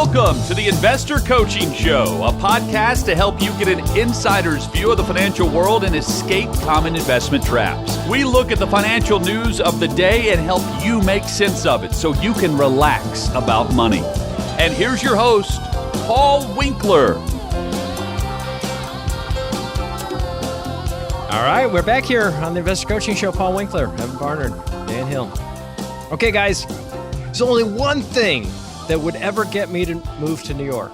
Welcome to the Investor Coaching Show, a podcast to help you get an insider's view of the financial world and escape common investment traps. We look at the financial news of the day and help you make sense of it so you can relax about money. And here's your host, Paul Winkler. All right, we're back here on the Investor Coaching Show. Paul Winkler, Evan Barnard, Dan Hill. Okay, guys, there's only one thing that would ever get me to move to New York.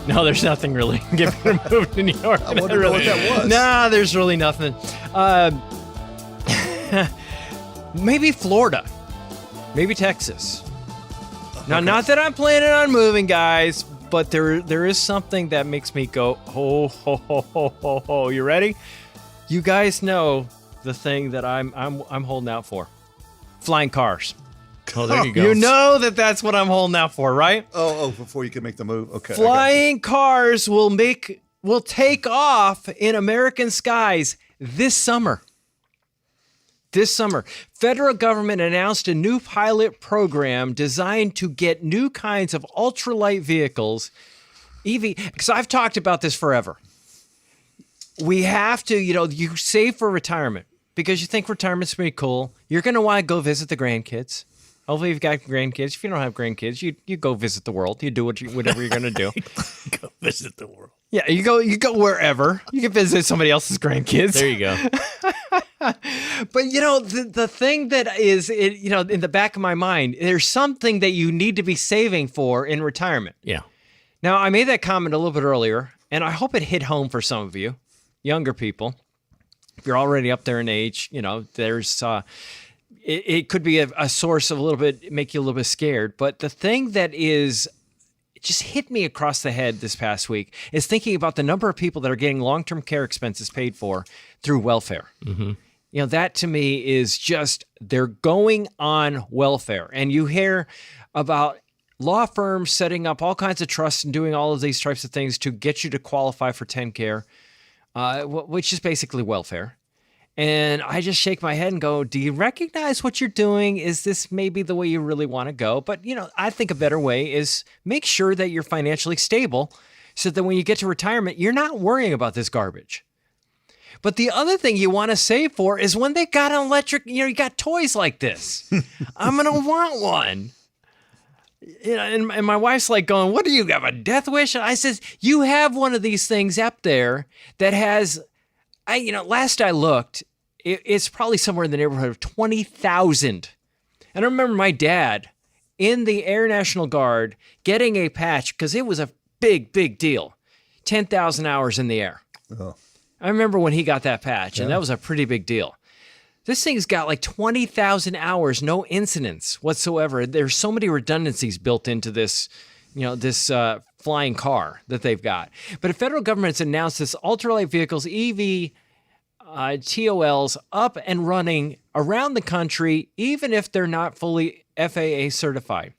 No, there's nothing really get me to move to New York. I wonder what that was. Nah, there's really nothing. Maybe Florida. Maybe Texas. Now, not that I'm planning on moving, guys, but there is something that makes me go, ho, ho, ho, ho, ho, ho. You ready? You guys know the thing that I'm holding out for. Flying cars. Oh, there you go. You know that's what I'm holding out for, right? Oh, before you can make the move. Okay. Flying cars will take off in American skies this summer. This summer, federal government announced a new pilot program designed to get new kinds of ultralight vehicles, EV, because I've talked about this forever. We have to, you save for retirement because you think retirement's pretty cool. You're going to want to go visit the grandkids. Hopefully you've got grandkids. If you don't have grandkids, you go visit the world. You do whatever you're going to do. Go visit the world. Yeah, you go wherever. You can visit somebody else's grandkids. There you go. But the thing that is in the back of my mind, there's something that you need to be saving for in retirement. Yeah. Now, I made that comment a little bit earlier, and I hope it hit home for some of you, younger people. If you're already up there in age, there's it could be a source of make you a little bit scared. But the thing that it just hit me across the head this past week is thinking about the number of people that are getting long-term care expenses paid for through welfare. Mm-hmm. That to me is just, they're going on welfare. And you hear about law firms setting up all kinds of trusts and doing all of these types of things to get you to qualify for 10 care, which is basically welfare. And I just shake my head and go, do you recognize what you're doing? Is this maybe the way you really want to go? But, I think a better way is make sure that you're financially stable so that when you get to retirement, you're not worrying about this garbage. But the other thing you want to save for is when they got an electric, you got toys like this. I'm going to want one. And my wife's like going, what do you have, a death wish? And I says, you have one of these things up there that has, last I looked, it's probably somewhere in the neighborhood of 20,000. And I remember my dad in the Air National Guard getting a patch because it was a big, big deal. 10,000 hours in the air. Oh. I remember when he got that patch, and that was a pretty big deal. This thing's got like 20,000 hours, no incidents whatsoever. There's so many redundancies built into this, this flying car that they've got. But the federal government's announced this ultralight vehicles, EV TOLs, up and running around the country, even if they're not fully FAA certified.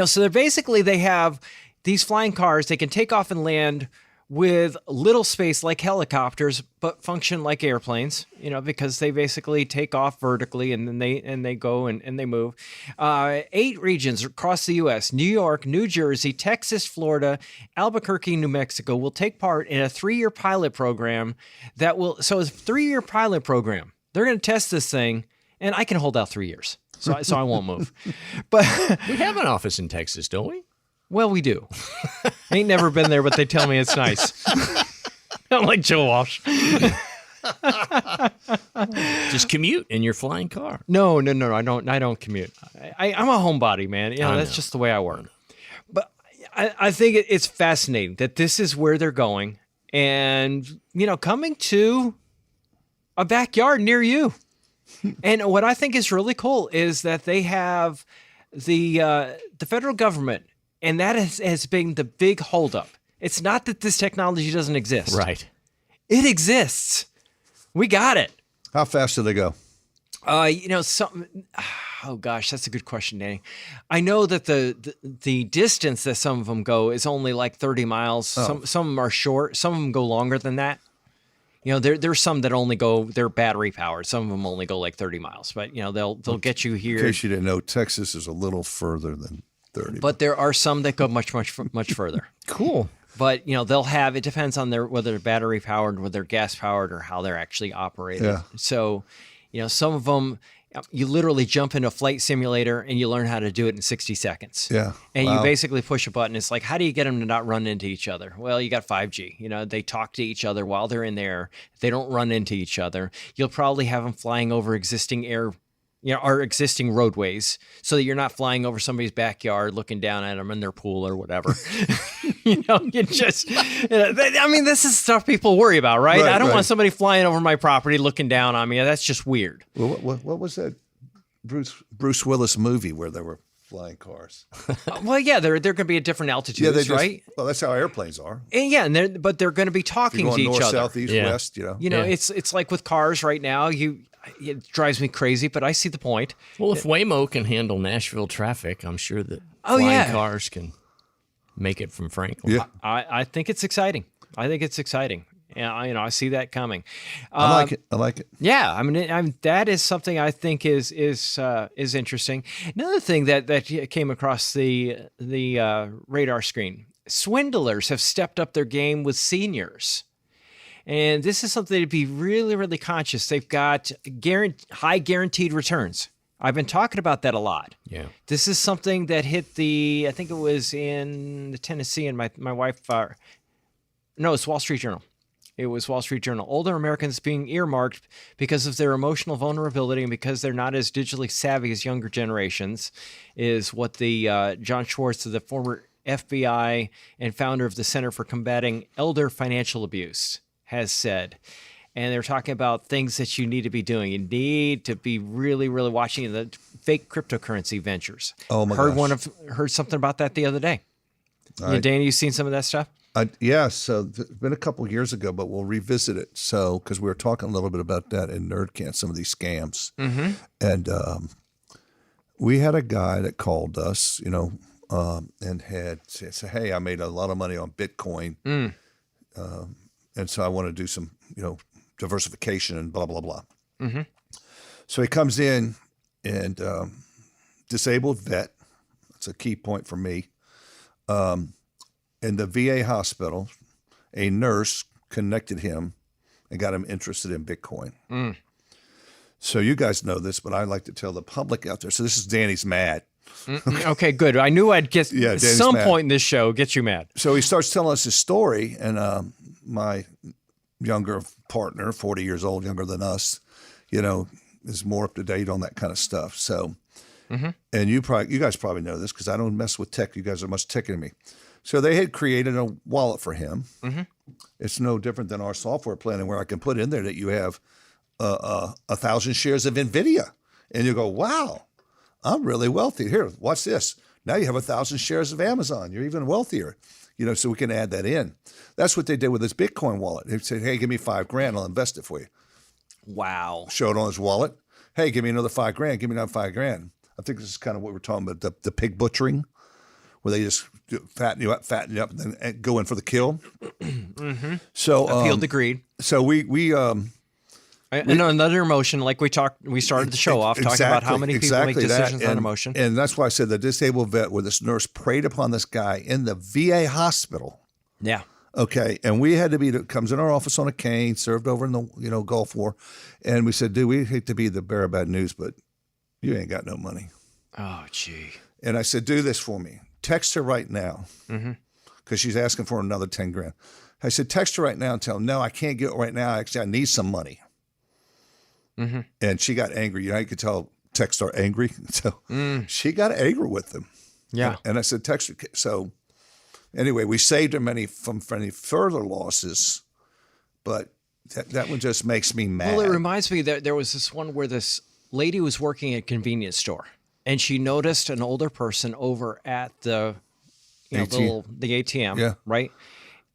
So they have these flying cars. They can take off and land with little space like helicopters, but function like airplanes, because they basically take off vertically and then they go and they move. 8 regions across the U.S., New York, New Jersey, Texas, Florida, Albuquerque, New Mexico, will take part in a 3-year pilot program so it's a 3-year pilot program. They're going to test this thing, and I can hold out 3 years, so I won't move. But we have an office in Texas, don't we? Well, we do. Ain't never been there, but they tell me it's nice. I'm like Joe Walsh. Just commute in your flying car. No. I don't commute. I'm a homebody, man. That's just the way I work. But I think it's fascinating that this is where they're going, and coming to a backyard near you. And what I think is really cool is that they have the federal government. And that has been the big holdup. It's not that this technology doesn't exist. Right. It exists. We got it. How fast do they go? Oh gosh, that's a good question, Danny. I know that the distance that some of them go is only like 30 miles. Oh. Some of them are short. Some of them go longer than that. There's some that only go, they're battery powered. Some of them only go like 30 miles, but they'll get you here. In case you didn't know, Texas is a little further than 30. But there are some that go much further. Cool. But they'll have, it depends on whether they're battery powered, whether they're gas powered, or how they're actually operated. Yeah. So, some of them, you literally jump into a flight simulator and you learn how to do it in 60 seconds. Yeah. And Wow. you basically push a button. It's like, how do you get them to not run into each other? Well, you got 5G. They talk to each other while they're in there. They don't run into each other. You'll probably have them flying over existing our existing roadways, so that you're not flying over somebody's backyard looking down at them in their pool or whatever. This is stuff people worry about, right? Right, I don't right. want somebody flying over my property looking down on me. That's just weird. Well, what was that Bruce Willis movie where there were flying cars? Well, yeah, they're going to be at different altitudes, right? Well, that's how airplanes are. And yeah, but they're going to be talking You're to going each north, other. south, east, Yeah. west. It's like with cars right now. It drives me crazy, but I see the point. Well, if Waymo can handle Nashville traffic, I'm sure that Oh, flying yeah. cars can make it from Franklin. Yeah. I think it's exciting. Yeah, I see that coming. I like it. Yeah, I mean, that is something I think is interesting. Another thing that came across the radar screen: swindlers have stepped up their game with seniors, and this is something to be really, really conscious. They've got high guaranteed returns. I've been talking about that a lot. Yeah. This is something that hit I think it was in the Tennessee, and my wife. No, it's Wall Street Journal. It was Wall Street Journal. Older Americans being earmarked because of their emotional vulnerability and because they're not as digitally savvy as younger generations, is what the John Schwartz, the former FBI and founder of the Center for Combating Elder Financial Abuse, has said. And they're talking about things that you need to be doing. You need to be really, really watching the fake cryptocurrency ventures. Oh my gosh. Heard something about that the other day. Danny, you seen some of that stuff? Yeah, so it's been a couple of years ago, but we'll revisit it. So, because we were talking a little bit about that in NerdCamp, some of these scams. Mm-hmm. And we had a guy that called us, and had said, hey, I made a lot of money on Bitcoin. And so I want to do some, diversification and blah, blah, blah. Mm-hmm. So he comes in and disabled vet. That's a key point for me. In the VA hospital, a nurse connected him and got him interested in Bitcoin. So you guys know this, but I like to tell the public out there. So this is Danny's mad. Okay, good. I knew I'd get Danny's some mad. point in this show get you mad. So he starts telling us his story, and my younger partner, 40 years old, younger than us, is more up to date on that kind of stuff. So, and you guys probably know this because I don't mess with tech. You guys are much techier than me. So they had created a wallet for him. Mm-hmm. It's no different than our software planning, where I can put in there that you have 1,000 shares of NVIDIA, and you go, wow, I'm really wealthy. Here, watch this. Now you have 1,000 shares of Amazon. You're even wealthier. So we can add that in. That's what they did with this Bitcoin wallet. They said, hey, give me $5,000, I'll invest it for you. Wow. Show it on his wallet. Hey, give me another $5,000. Give me another $5,000. I think this is kind of what we're talking about, the pig butchering, where they just fatten you up, and then go in for the kill. Mm-hmm. So Appealed to greed. So we and another emotion, like we started the show off talking about how many people make decisions on emotion. And that's why I said the disabled vet, where this nurse preyed upon this guy in the VA hospital. Yeah. Okay, and we had to comes in our office on a cane, served over in the Gulf War, and we said, dude, we hate to be the bearer of bad news, but you ain't got no money. Oh, gee. And I said, do this for me. Text her right now, because she's asking for another $10,000. I said, text her right now and tell her, no, I can't get it right now. Actually, I need some money. Mm-hmm. And she got angry. You could tell texts are angry. So she got angry with them. Yeah. And I said, text her. So anyway, we saved her from any further losses, but that one just makes me mad. Well, it reminds me that there was this one where this lady was working at a convenience store, and she noticed an older person over at the ATM, Yeah. right?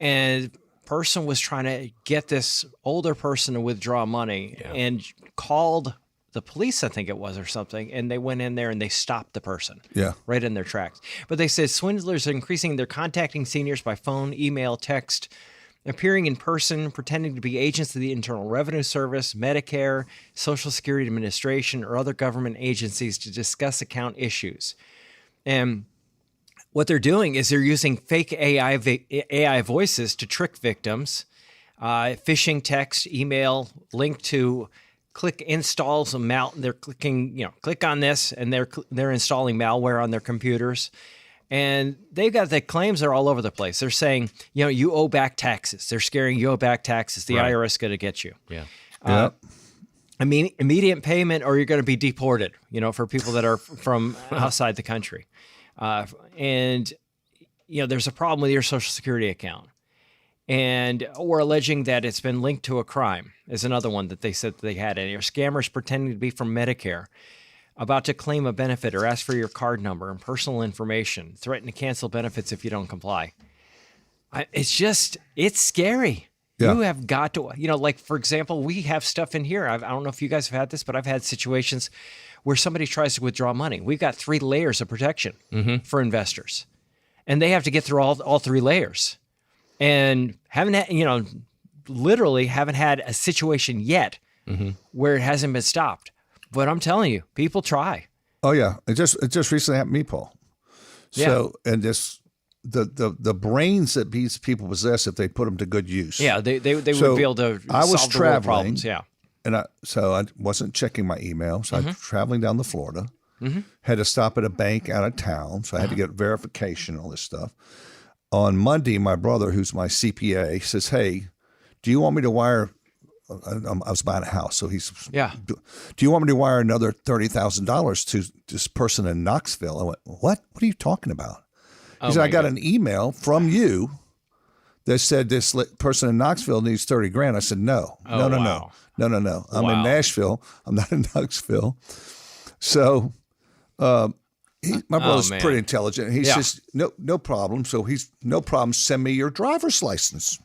And person was trying to get this older person to withdraw money and called the police, I think it was, or something, and they went in there and they stopped the person right in their tracks. But they said swindlers are increasing. They're contacting seniors by phone, email, text, appearing in person, pretending to be agents of the Internal Revenue Service, Medicare, Social Security Administration, or other government agencies to discuss account issues. And what they're doing is they're using fake AI voices to trick victims, phishing text, email, link to click installs they're clicking, click on this, and they're installing malware on their computers. And they've got the claims are all over the place. They're saying, you owe back taxes. They're scaring you owe back taxes. The IRS is going to get you. Yeah. I mean, immediate payment, or you're going to be deported, for people that are from outside the country. And there's a problem with your Social Security account. And or alleging that it's been linked to a crime is another one that they said that they had. And your scammers pretending to be from Medicare, about to claim a benefit or ask for your card number and personal information, threaten to cancel benefits if you don't comply. It's scary. Yeah. You have got to, like, for example, we have stuff in here. I don't know if you guys have had this, but I've had situations where somebody tries to withdraw money. We've got 3 layers of protection for investors, and they have to get through all 3 layers. And literally haven't had a situation yet where it hasn't been stopped. But I'm telling you, people try. Oh yeah, it just recently happened to me, Paul. So and this the brains that these people possess, if they put them to good use. Yeah, they would be able to solve the world problems. Yeah, and I wasn't checking my email, so I was traveling down to Florida. Had to stop at a bank out of town, so I had to get verification, all this stuff. On Monday, my brother, who's my CPA, says, "Hey, do you want me to wire?" I was buying a house, so he's, do you want me to wire another $30,000 to this person in Knoxville? I went, what? What are you talking about? He said, I got an email from you that said this person in Knoxville needs 30 grand. I said, no. I'm in Nashville. I'm not in Knoxville. So my brother's pretty intelligent. He says, no problem. So he's, no problem. Send me your driver's license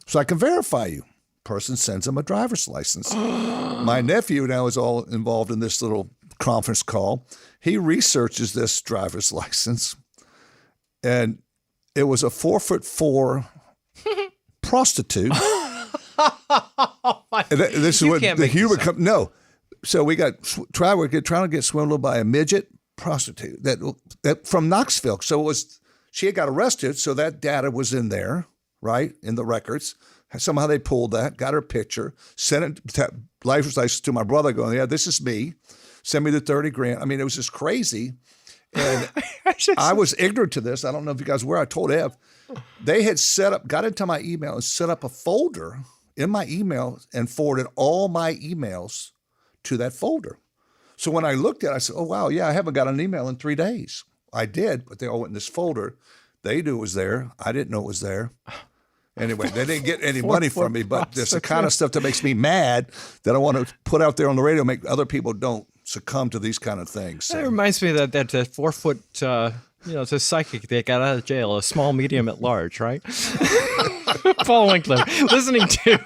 so I can verify you. Person sends him a driver's license. My nephew now is all involved in this little conference call. He researches this driver's license, and it was a 4'4" prostitute. This is what the humor comes. No, so we got trying to get swindled by a midget prostitute that from Knoxville. So it was she had got arrested. So that data was in there, right, in the records. Somehow they pulled that, got her picture, sent it license license to my brother going, yeah, this is me. Send me the 30 grand. I mean, it was just crazy. And I was ignorant to this. I don't know if you guys were. I told Ev. They had got into my email and set up a folder in my email and forwarded all my emails to that folder. So when I looked at it, I said, oh, wow, yeah, I haven't got an email in 3 days. I did, but they all went in this folder. They knew it was there. I didn't know it was there. Anyway, they didn't get any money from me, but there's the kind of stuff that makes me mad that I want to put out there on the radio, make other people don't succumb to these kind of things. So. That reminds me of that 4 foot, it's a psychic that got out of jail, a small, medium at large, right? Paul Winkler, listening to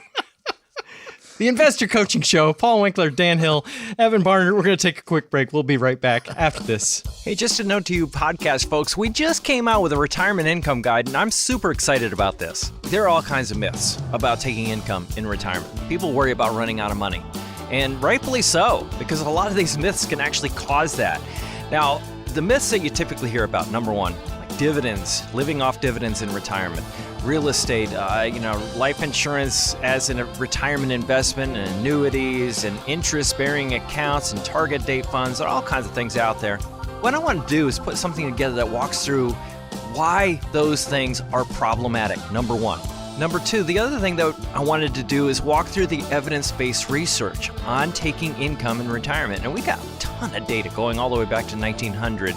the Investor Coaching Show. Paul Winkler, Dan Hill, Evan Barnard. We're going to take a quick break. We'll be right back after this. Hey, just a note to you podcast folks. We just came out with a retirement income guide, and I'm super excited about this. There are all kinds of myths about taking income in retirement. People worry about running out of money, and rightfully so, because a lot of these myths can actually cause that. Now, the myths that you typically hear about, number one, like dividends, living off dividends in retirement, real estate, life insurance as a retirement investment, and annuities, and interest-bearing accounts, and target date funds. There are all kinds of things out there. What I want to do is put something together that walks through why those things are problematic, number one. Number two, the other thing that I wanted to do is walk through the evidence-based research on taking income in retirement. And we got a ton of data going all the way back to 1900.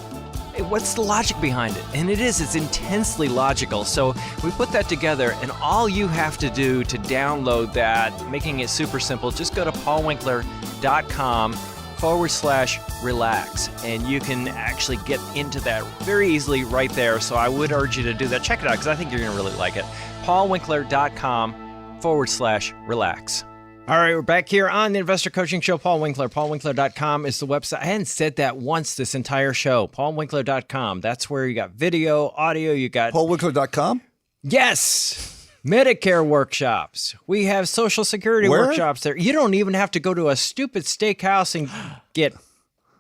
What's the logic behind it? And it's intensely logical. So we put that together, and all you have to do to download that, making it super simple, just go to paulwinkler.com/relax, and you can actually get into that very easily right there. So I would urge you to do that. Check it out, because I think you're going to really like it. paulwinkler.com/relax. All right, we're back here on the Investor Coaching Show. Paul Winkler. PaulWinkler.com is the website. I hadn't said that once this entire show. PaulWinkler.com. That's where you got video, audio. You got PaulWinkler.com? Yes. Medicare workshops. We have Social Security workshops there. You don't even have to go to a stupid steakhouse and get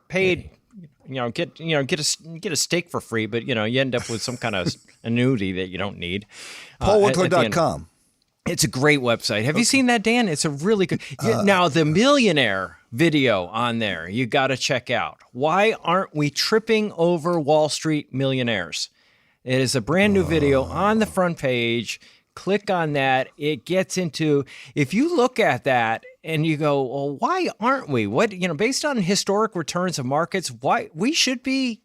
paid get a steak for free, but you end up with some kind of annuity that you don't need. PaulWinkler.com. It's a great website. Have you seen that, Dan? It's a really good. Now, the millionaire video on there, you got to check out. Why aren't we tripping over Wall Street millionaires? It is a brand new video on the front page. Click on that. It gets into, if you look at that and you go, well, why aren't we? Based on historic returns of markets, why we should be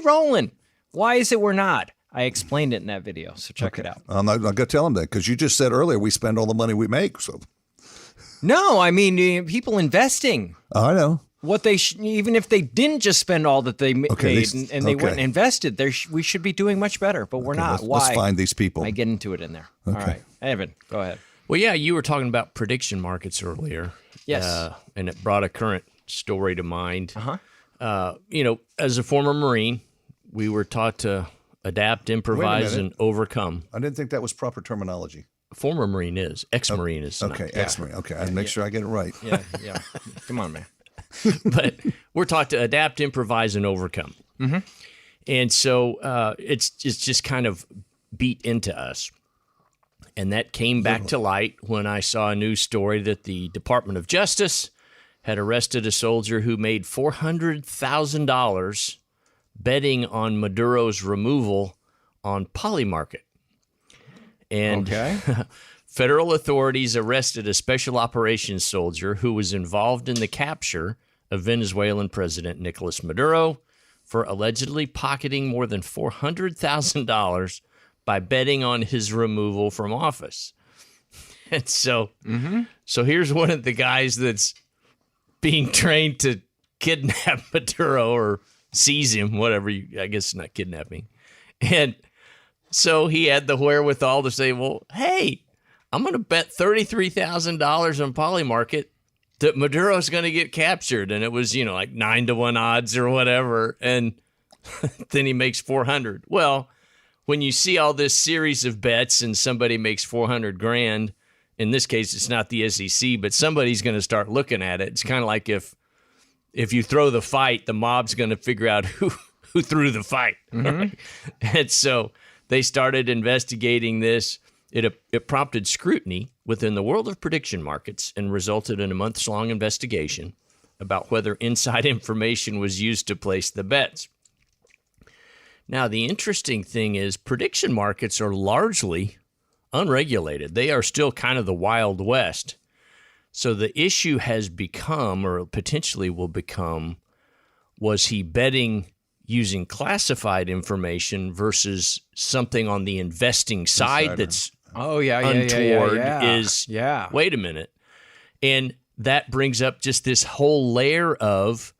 rolling. Why is it we're not? I explained it in that video, so check it out. I'm not going to tell them that because you just said earlier we spend all the money we make. So no, I mean people investing. I know what they even if they didn't just spend all that they made and they went and invested, we should be doing much better, but we're not. Why? Let's find these people. I get into it in there. Okay. All right, Evan, go ahead. Well, yeah, you were talking about prediction markets earlier. Yes, and it brought a current story to mind. As a former Marine, we were taught to adapt, improvise, and overcome. I didn't think that was proper terminology. Former Marine is. Ex-Marine is not. Okay, ex-Marine. Okay, I'll make sure I get it right. Yeah. Come on, man. But we're taught to adapt, improvise, and overcome. Mm-hmm. And so it's just kind of beat into us. And that came back to light when I saw a news story that the Department of Justice had arrested a soldier who made $400,000 betting on Maduro's removal on Polymarket. And federal authorities arrested a special operations soldier who was involved in the capture of Venezuelan President Nicolas Maduro for allegedly pocketing more than $400,000 by betting on his removal from office. And so here's one of the guys that's being trained to kidnap Maduro or seize him, whatever I guess not kidnapping. And so he had the wherewithal to say, well, hey, I'm going to bet $33,000 on Polymarket that Maduro's going to get captured. And it was, like 9-1 odds or whatever. And then he makes 400. Well, when you see all this series of bets and somebody makes 400 grand, in this case, it's not the SEC, but somebody's going to start looking at it. It's kind of like if you throw the fight, the mob's going to figure out who threw the fight. Mm-hmm. Right? And so they started investigating this. It prompted scrutiny within the world of prediction markets and resulted in a months-long investigation about whether inside information was used to place the bets. Now, the interesting thing is prediction markets are largely unregulated. They are still kind of the Wild West. So the issue has become, or potentially will become, was he betting using classified information versus something on the investing side that's untoward? Wait a minute. And that brings up just this whole layer of,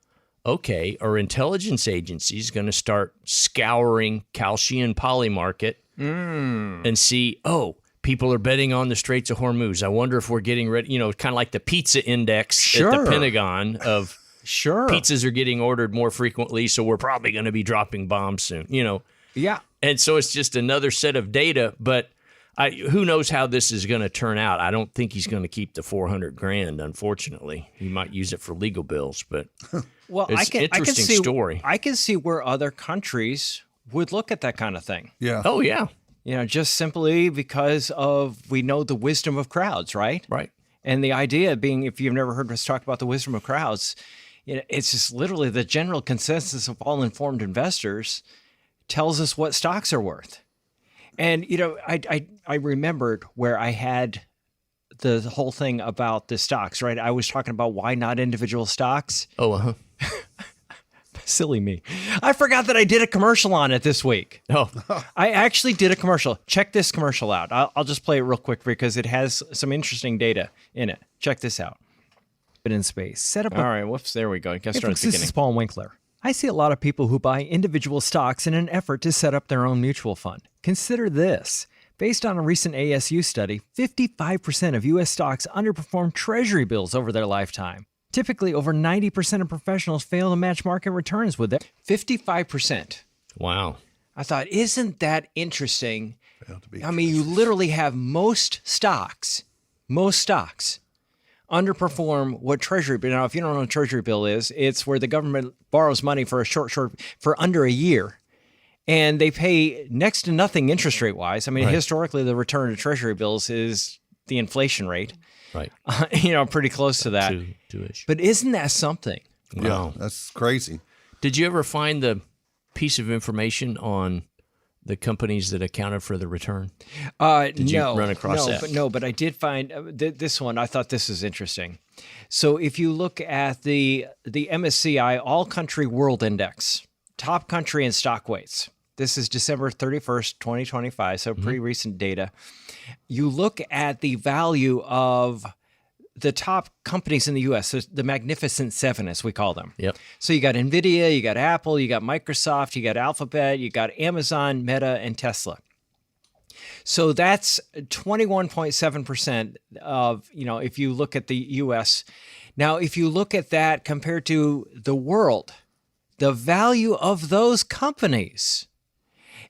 okay, are intelligence agencies going to start scouring Kalshi and Polymarket and see, people are betting on the Straits of Hormuz. I wonder if we're getting ready, kind of like the pizza index at the Pentagon of pizzas are getting ordered more frequently, so we're probably going to be dropping bombs soon, Yeah. And so it's just another set of data, but who knows how this is going to turn out. I don't think he's going to keep the 400 grand, unfortunately. He might use it for legal bills, but it's an interesting story. I can see where other countries would look at that kind of thing. Yeah. Oh, yeah. Just simply because we know the wisdom of crowds, right? Right. And the idea being, if you've never heard us talk about the wisdom of crowds, it's just literally the general consensus of all informed investors tells us what stocks are worth. And, I remembered where I had the whole thing about the stocks, right? I was talking about why not individual stocks. Oh, uh-huh. Silly me. I forgot that I did a commercial on it this week. Oh. I actually did a commercial. Check this commercial out. I'll just play it real quick because it has some interesting data in it. Check this out. But in space. Set up. All right. Whoops. There we go. I guess This is Paul Winkler. I see a lot of people who buy individual stocks in an effort to set up their own mutual fund. Consider this. Based on a recent ASU study, 55% of U.S. stocks underperform Treasury bills over their lifetime. Typically, over 90% of professionals fail to match market returns with it. 55%. Wow. I thought, isn't that interesting? I mean, you literally have most stocks underperform what Treasury bill. Now, if you don't know what a Treasury bill is, it's where the government borrows money for for under a year. And they pay next to nothing interest rate wise. I mean, historically, the return to Treasury bills is the inflation rate. Right. Pretty close to that. Two-ish. But isn't that something? Wow. Yeah, that's crazy. Did you ever find the piece of information on the companies that accounted for the return? Did you run across that? But I did find this one. I thought this was interesting. So if you look at the MSCI All Country World Index, top country and stock weights. This is December 31st, 2025, so pretty recent data. You look at the value of the top companies in the U.S., so the Magnificent Seven, as we call them. Yep. So you got NVIDIA, you got Apple, you got Microsoft, you got Alphabet, you got Amazon, Meta, and Tesla. So that's 21.7% of, if you look at the U.S. Now, if you look at that compared to the world, the value of those companies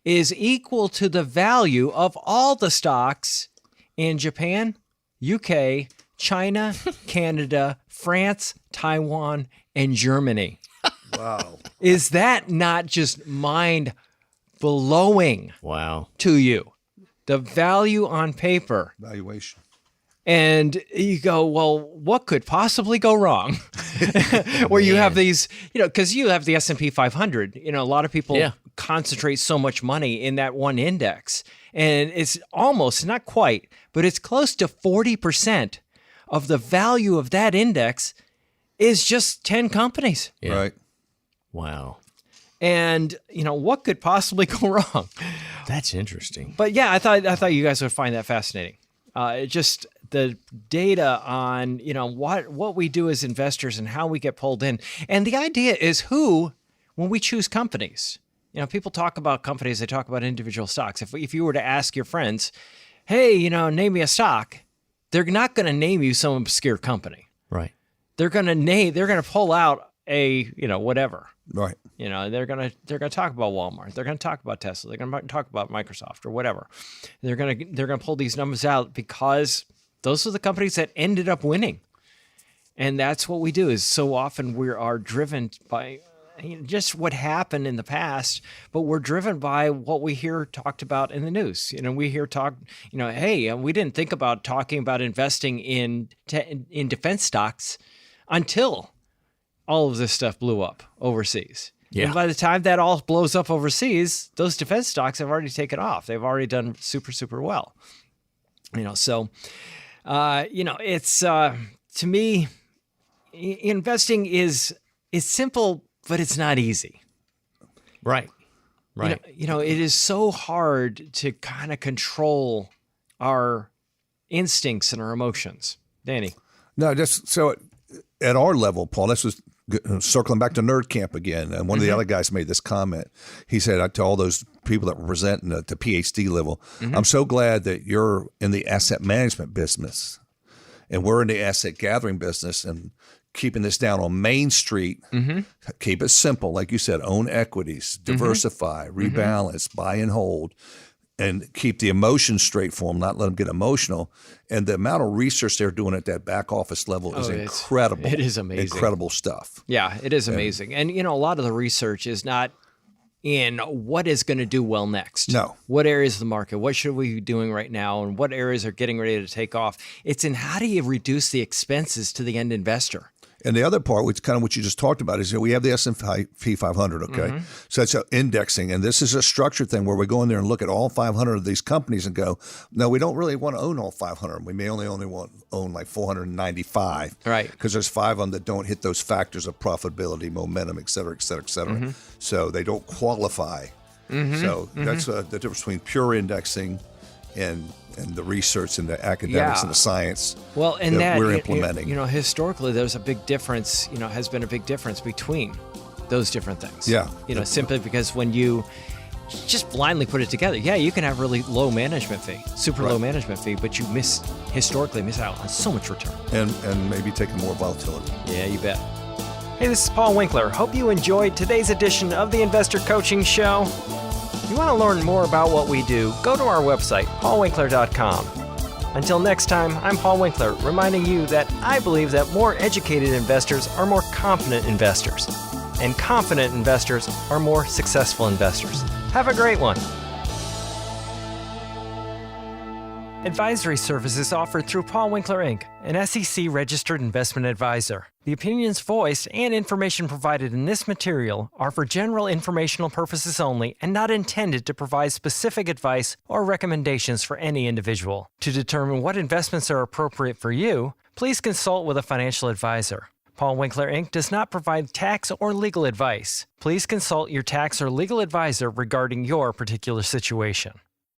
is equal to the value of all the stocks in Japan, UK, China, Canada, France, Taiwan, and Germany. Wow. Is that not just mind-blowing Wow. to you? The value on paper. Valuation. And you go, well, what could possibly go wrong? Where you have these, because you have the S&P 500. A lot of people concentrate so much money in that one index. And it's almost, not quite, but it's close to 40% of the value of that index is just 10 companies. Yeah. Right. Wow. And, what could possibly go wrong? That's interesting. But yeah, I thought you guys would find that fascinating. Just the data on, what we do as investors and how we get pulled in. And the idea is when we choose companies, people talk about companies, they talk about individual stocks. If you were to ask your friends, hey, name me a stock, they're not going to name you some obscure company. Right. They're going to pull out a, whatever. Right. They're going to talk about Walmart. They're going to talk about Tesla. They're going to talk about Microsoft or whatever. They're going to pull these numbers out because those are the companies that ended up winning. And that's what we do, is so often we are driven by just what happened in the past, but we're driven by what we hear talked about in the news. We hear hey, we didn't think about talking about investing in defense stocks until all of this stuff blew up overseas. Yeah. And by the time that all blows up overseas, those defense stocks have already taken off. They've already done super, super well. So, it's, to me, investing is simple, but it's not easy. Right. Right. It is so hard to kind of control our instincts and our emotions. Danny. No, just so at our level, Paul, this was circling back to Nerd Camp again. And one of the other guys made this comment. He said to all those people that were presenting at the PhD level, I'm so glad that you're in the asset management business and we're in the asset gathering business, and keeping this down on Main Street. Keep it simple. Like you said, own equities, diversify, rebalance, buy and hold, and keep the emotions straight for them, not let them get emotional. And the amount of research they're doing at that back office level is incredible. It is amazing. Incredible stuff. Yeah, it is amazing. And, a lot of the research is not in what is going to do well next. No. What areas of the market, what should we be doing right now, and what areas are getting ready to take off. It's in how do you reduce the expenses to the end investor. And the other part, which kind of what you just talked about, is we have the S&P 500, okay? So that's indexing. And this is a structured thing where we go in there and look at all 500 of these companies and go, no, we don't really want to own all 500. We may only want to own like 495. Right. Because there's 5 of them that don't hit those factors of profitability, momentum, et cetera, et cetera, et cetera. So they don't qualify. So that's the difference between pure indexing and the research and the academics and the science that we're implementing. Historically, there's a big difference, has been a big difference between those different things. Yeah. Simply because when you just blindly put it together, you can have really low management fee, super low management fee, but you historically miss out on so much return. And maybe taking more volatility. Yeah, you bet. Hey, this is Paul Winkler. Hope you enjoyed today's edition of the Investor Coaching Show. If you want to learn more about what we do, go to our website, paulwinkler.com. Until next time, I'm Paul Winkler, reminding you that I believe that more educated investors are more confident investors, and confident investors are more successful investors. Have a great one. Advisory services offered through Paul Winkler, Inc., an SEC-registered investment advisor. The opinions voiced and information provided in this material are for general informational purposes only and not intended to provide specific advice or recommendations for any individual. To determine what investments are appropriate for you, please consult with a financial advisor. Paul Winkler, Inc. does not provide tax or legal advice. Please consult your tax or legal advisor regarding your particular situation.